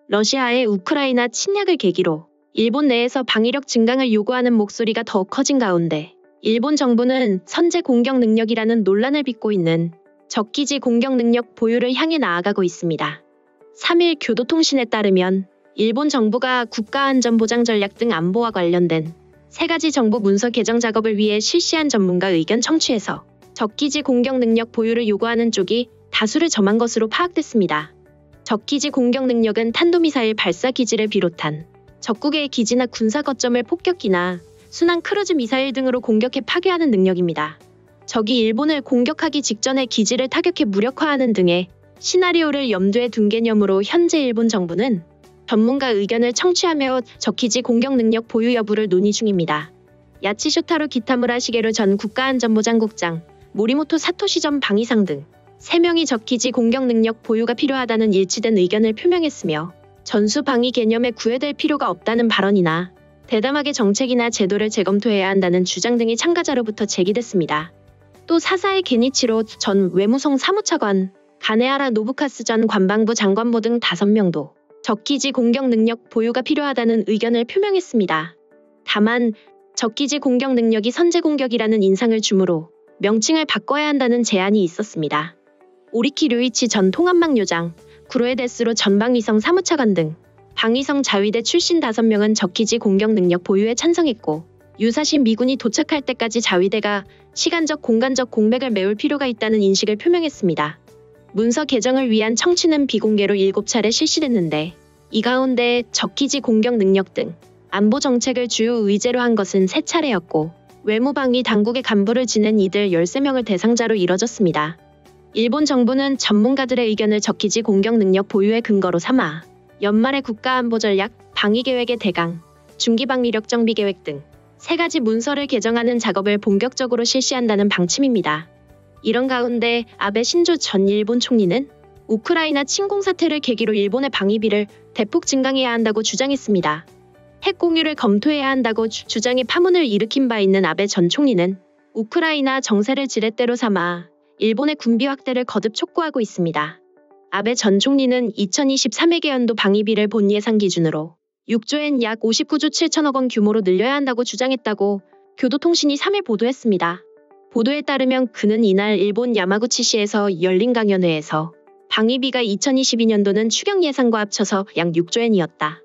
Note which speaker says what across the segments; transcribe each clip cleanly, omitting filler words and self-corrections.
Speaker 1: 러시아의 우크라이나 침략을 계기로 일본 내에서 방위력 증강을 요구하는 목소리가 더 커진 가운데 일본 정부는 선제 공격 능력이라는 논란을 빚고 있는 적기지 공격 능력 보유를 향해 나아가고 있습니다. 3일 교도통신에 따르면 일본 정부가 국가안전보장 전략 등 안보와 관련된 3가지 정보 문서 개정 작업을 위해 실시한 전문가 의견 청취에서 적기지 공격 능력 보유를 요구하는 쪽이 다수를 점한 것으로 파악됐습니다. 적기지 공격 능력은 탄도미사일 발사 기지를 비롯한 적국의 기지나 군사 거점을 폭격기나 순항 크루즈 미사일 등으로 공격해 파괴하는 능력입니다. 적이 일본을 공격하기 직전에 기지를 타격해 무력화하는 등의 시나리오를 염두에 둔 개념으로 현재 일본 정부는 전문가 의견을 청취하며 적기지 공격 능력 보유 여부를 논의 중입니다. 야치쇼타로 기타무라 시게루 전 국가안전보장국장, 모리모토 사토시 전 방위상 등 3명이 적기지 공격 능력 보유가 필요하다는 일치된 의견을 표명했으며 전수 방위 개념에 구애될 필요가 없다는 발언이나 대담하게 정책이나 제도를 재검토해야 한다는 주장 등이 참가자로부터 제기됐습니다. 또 사사의 게니치로 전 외무성 사무차관, 가네하라 노부카스 전 관방부 장관보 등 5명도 적기지 공격 능력 보유가 필요하다는 의견을 표명했습니다. 다만 적기지 공격 능력이 선제 공격이라는 인상을 주므로 명칭을 바꿔야 한다는 제안이 있었습니다. 오리키 류이치 전 통합망 요장, 구로에데스로 전 방위성 사무차관 등 방위성 자위대 출신 5명은 적기지 공격 능력 보유에 찬성했고 유사시 미군이 도착할 때까지 자위대가 시간적 공간적 공백을 메울 필요가 있다는 인식을 표명했습니다. 문서 개정을 위한 청취는 비공개로 7차례 실시됐는데 이 가운데 적기지 공격 능력 등 안보 정책을 주요 의제로 한 것은 3차례였고 외무방위 당국의 간부를 지낸 이들 13명을 대상자로 이뤄졌습니다. 일본 정부는 전문가들의 의견을 적기지 공격 능력 보유의 근거로 삼아 연말에 국가안보전략, 방위계획의 대강, 중기방위력 정비계획 등 3가지 문서를 개정하는 작업을 본격적으로 실시한다는 방침입니다. 이런 가운데 아베 신조 전 일본 총리는 우크라이나 침공 사태를 계기로 일본의 방위비를 대폭 증강해야 한다고 주장했습니다. 핵 공유를 검토해야 한다고 주장에 파문을 일으킨 바 있는 아베 전 총리는 우크라이나 정세를 지렛대로 삼아 일본의 군비 확대를 거듭 촉구하고 있습니다. 아베 전 총리는 2023회계연도 방위비를 본 예산 기준으로 6조엔 약 59조 7천억 원 규모로 늘려야 한다고 주장했다고 교도통신이 3일 보도했습니다. 보도에 따르면 그는 이날 일본 야마구치시에서 열린 강연회에서 방위비가 2022년도는 추경 예산과 합쳐서 약 6조엔이었다.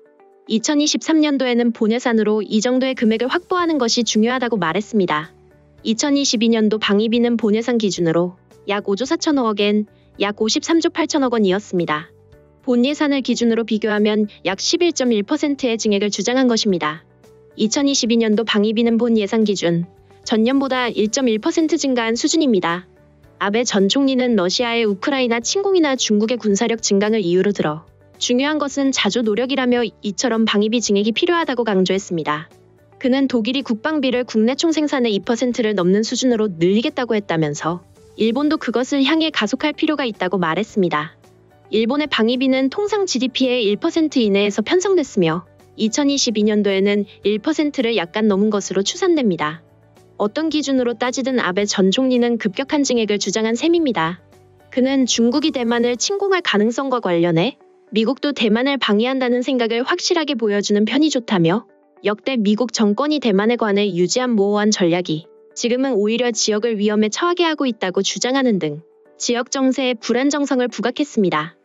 Speaker 1: 2023년도에는 본예산으로 이 정도의 금액을 확보하는 것이 중요하다고 말했습니다. 2022년도 방위비는 본예산 기준으로 약 5조 4천억 엔, 약 53조 8천억 원이었습니다. 본 예산을 기준으로 비교하면 약 11.1%의 증액을 주장한 것입니다. 2022년도 방위비는 본 예산 기준 전년보다 1.1% 증가한 수준입니다. 아베 전 총리는 러시아의 우크라이나 침공이나 중국의 군사력 증강을 이유로 들어 중요한 것은 자주 노력이라며 이처럼 방위비 증액이 필요하다고 강조했습니다. 그는 독일이 국방비를 국내 총생산의 2%를 넘는 수준으로 늘리겠다고 했다면서 일본도 그것을 향해 가속할 필요가 있다고 말했습니다. 일본의 방위비는 통상 GDP의 1% 이내에서 편성됐으며 2022년도에는 1%를 약간 넘은 것으로 추산됩니다. 어떤 기준으로 따지든 아베 전 총리는 급격한 증액을 주장한 셈입니다. 그는 중국이 대만을 침공할 가능성과 관련해 미국도 대만을 방위한다는 생각을 확실하게 보여주는 편이 좋다며 역대 미국 정권이 대만에 관해 유지한 모호한 전략이 지금은 오히려 지역을 위험에 처하게 하고 있다고 주장하는 등 지역 정세에 불안정성을 부각했습니다.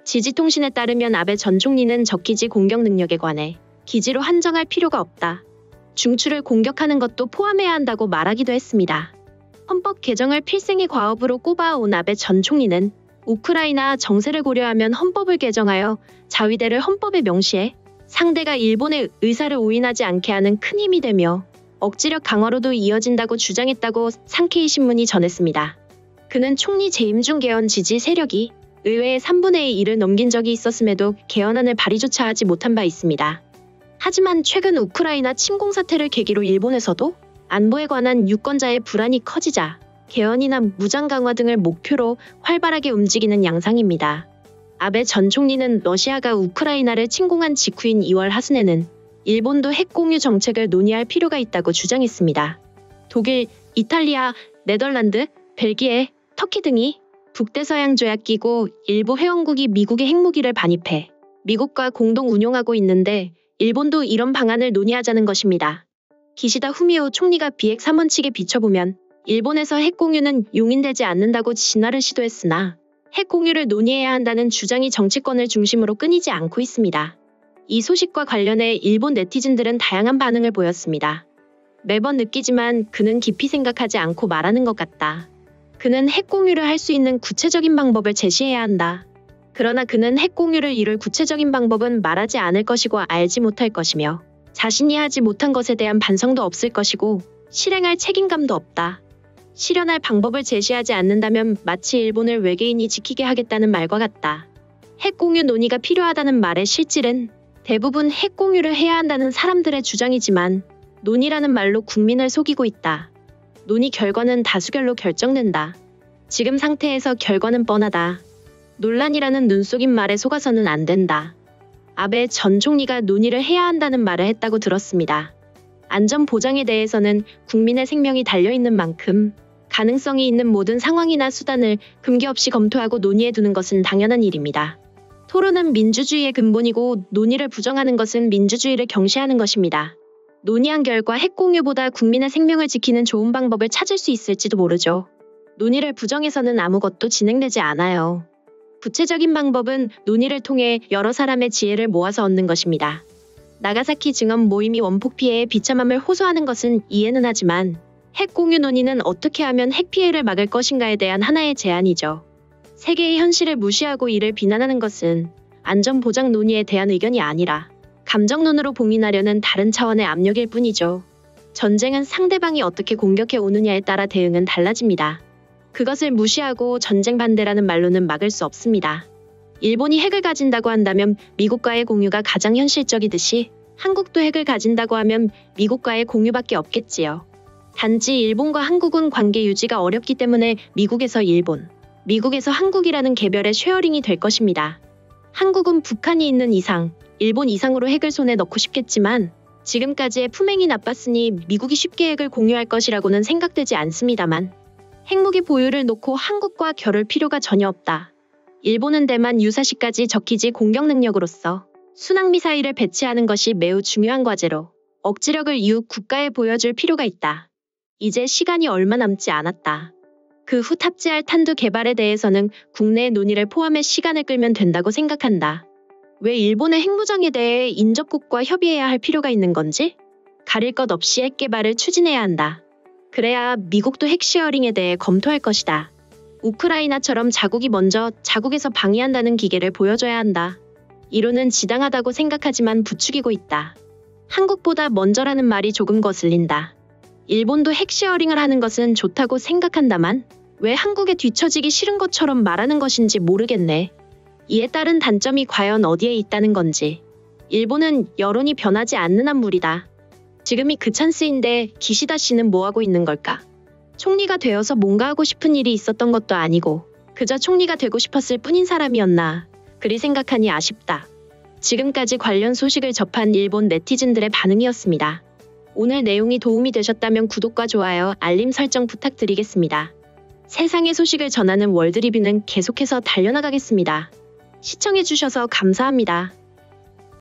Speaker 1: 지지통신에 따르면 아베 전 총리는 적기지 공격 능력에 관해 기지로 한정할 필요가 없다. 중추를 공격하는 것도 포함해야 한다고 말하기도 했습니다. 헌법 개정을 필생의 과업으로 꼽아온 아베 전 총리는 우크라이나 정세를 고려하면 헌법을 개정하여 자위대를 헌법에 명시해 상대가 일본의 의사를 오인하지 않게 하는 큰 힘이 되며 억지력 강화로도 이어진다고 주장했다고 상케이 신문이 전했습니다. 그는 총리 재임 중 개헌 지지 세력이 의회의 3분의 1을 넘긴 적이 있었음에도 개헌안을 발의조차 하지 못한 바 있습니다. 하지만 최근 우크라이나 침공 사태를 계기로 일본에서도 안보에 관한 유권자의 불안이 커지자 개헌이나 무장 강화 등을 목표로 활발하게 움직이는 양상입니다. 아베 전 총리는 러시아가 우크라이나를 침공한 직후인 2월 하순에는 일본도 핵 공유 정책을 논의할 필요가 있다고 주장했습니다. 독일, 이탈리아, 네덜란드, 벨기에, 터키 등이 북대서양 조약기구 일부 회원국이 미국의 핵무기를 반입해 미국과 공동 운용하고 있는데 일본도 이런 방안을 논의하자는 것입니다. 기시다 후미오 총리가 비핵 3원칙에 비춰보면 일본에서 핵 공유는 용인되지 않는다고 진화를 시도했으나 핵 공유를 논의해야 한다는 주장이 정치권을 중심으로 끊이지 않고 있습니다. 이 소식과 관련해 일본 네티즌들은 다양한 반응을 보였습니다. 매번 느끼지만 그는 깊이 생각하지 않고 말하는 것 같다. 그는 핵 공유를 할 수 있는 구체적인 방법을 제시해야 한다. 그러나 그는 핵 공유를 이룰 구체적인 방법은 말하지 않을 것이고 알지 못할 것이며 자신이 하지 못한 것에 대한 반성도 없을 것이고 실행할 책임감도 없다. 실현할 방법을 제시하지 않는다면 마치 일본을 외계인이 지키게 하겠다는 말과 같다. 핵 공유 논의가 필요하다는 말의 실질은 대부분 핵 공유를 해야 한다는 사람들의 주장이지만 논의라는 말로 국민을 속이고 있다. 논의 결과는 다수결로 결정된다. 지금 상태에서 결과는 뻔하다. 논란이라는 눈속임 말에 속아서는 안 된다. 아베 전 총리가 논의를 해야 한다는 말을 했다고 들었습니다. 안전 보장에 대해서는 국민의 생명이 달려있는 만큼 가능성이 있는 모든 상황이나 수단을 금기 없이 검토하고 논의해 두는 것은 당연한 일입니다. 토론은 민주주의의 근본이고 논의를 부정하는 것은 민주주의를 경시하는 것입니다. 논의한 결과 핵 공유보다 국민의 생명을 지키는 좋은 방법을 찾을 수 있을지도 모르죠. 논의를 부정해서는 아무것도 진행되지 않아요. 구체적인 방법은 논의를 통해 여러 사람의 지혜를 모아서 얻는 것입니다. 나가사키 증언 모임이 원폭 피해의 비참함을 호소하는 것은 이해는 하지만 핵 공유 논의는 어떻게 하면 핵 피해를 막을 것인가에 대한 하나의 제안이죠. 세계의 현실을 무시하고 이를 비난하는 것은 안전보장 논의에 대한 의견이 아니라 감정론으로 봉인하려는 다른 차원의 압력일 뿐이죠. 전쟁은 상대방이 어떻게 공격해 오느냐에 따라 대응은 달라집니다. 그것을 무시하고 전쟁 반대라는 말로는 막을 수 없습니다. 일본이 핵을 가진다고 한다면 미국과의 공유가 가장 현실적이듯이 한국도 핵을 가진다고 하면 미국과의 공유밖에 없겠지요. 단지 일본과 한국은 관계 유지가 어렵기 때문에 미국에서 일본, 미국에서 한국이라는 개별의 쉐어링이 될 것입니다. 한국은 북한이 있는 이상, 일본 이상으로 핵을 손에 넣고 싶겠지만 지금까지의 품행이 나빴으니 미국이 쉽게 핵을 공유할 것이라고는 생각되지 않습니다만 핵무기 보유를 놓고 한국과 겨룰 필요가 전혀 없다. 일본은 대만 유사시까지 적기지 공격 능력으로서 순항미사일을 배치하는 것이 매우 중요한 과제로 억지력을 이웃 국가에 보여줄 필요가 있다. 이제 시간이 얼마 남지 않았다. 그 후 탑재할 탄두 개발에 대해서는 국내의 논의를 포함해 시간을 끌면 된다고 생각한다. 왜 일본의 핵무장에 대해 인접국과 협의해야 할 필요가 있는 건지? 가릴 것 없이 핵 개발을 추진해야 한다. 그래야 미국도 핵 쉐어링에 대해 검토할 것이다. 우크라이나처럼 자국이 먼저 자국에서 방위한다는 기계를 보여줘야 한다. 이론은 지당하다고 생각하지만 부추기고 있다. 한국보다 먼저라는 말이 조금 거슬린다. 일본도 핵 쉐어링을 하는 것은 좋다고 생각한다만 왜 한국에 뒤처지기 싫은 것처럼 말하는 것인지 모르겠네. 이에 따른 단점이 과연 어디에 있다는 건지. 일본은 여론이 변하지 않는 한 무리다. 지금이 그 찬스인데 기시다 씨는 뭐하고 있는 걸까? 총리가 되어서 뭔가 하고 싶은 일이 있었던 것도 아니고 그저 총리가 되고 싶었을 뿐인 사람이었나. 그리 생각하니 아쉽다. 지금까지 관련 소식을 접한 일본 네티즌들의 반응이었습니다. 오늘 내용이 도움이 되셨다면 구독과 좋아요, 알림 설정 부탁드리겠습니다. 세상의 소식을 전하는 월드리뷰는 계속해서 달려나가겠습니다. 시청해주셔서 감사합니다.